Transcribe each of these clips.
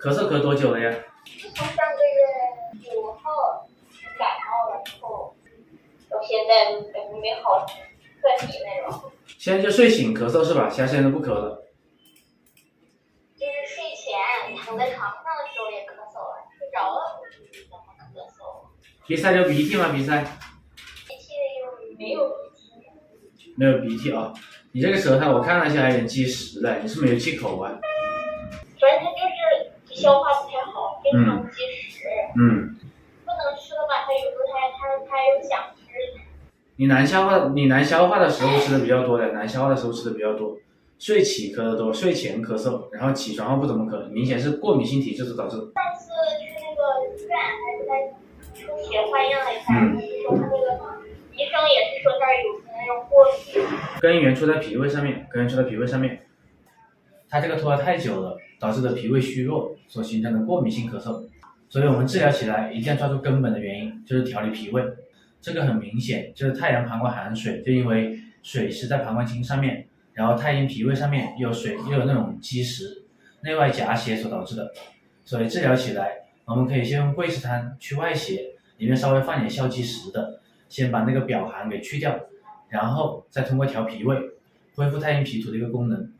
咳嗽咳多久了呀？自从上个月9号感冒了之后，到现在没好彻底那种。现在就睡醒咳嗽是吧？其他时间都不咳了。就是睡前躺在床上的时候也咳嗽了，睡着了怎么咳嗽？鼻塞流鼻涕吗？鼻塞？鼻涕又没有鼻涕。没有鼻涕啊。你这个舌头我看了一下还有点积食的，你是没有气口啊？反正它就是消化不太好，非常积食。不能吃的吧，它有时候它又想吃。你难消化的时候吃的比较多的，难消化的时候吃的比较多。睡起咳得多，睡前咳嗽，然后起床后不怎么咳，明显是过敏性体质所导致的。上次去那个医院还是在抽血化验了一下，就是说他那个医生也是说他有那种过敏。根源出在脾胃上面，它这个拖得太久了，导致的脾胃虚弱所形成的过敏性咳嗽。所以我们治疗起来一定要抓住根本的原因，就是调理脾胃。这个很明显，就是太阳膀胱含水，就因为水是在膀胱经上面，然后太阴脾胃上面又有水，又有那种积食，内外夹血所导致的。所以治疗起来，我们可以先用桂枝汤去外邪，里面稍微放点消积食的，先把那个表寒给去掉，然后再通过调脾胃，恢复太阴脾土的一个功能。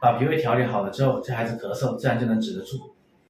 把脾胃调理好了之后，这孩子咳嗽自然就能止得住。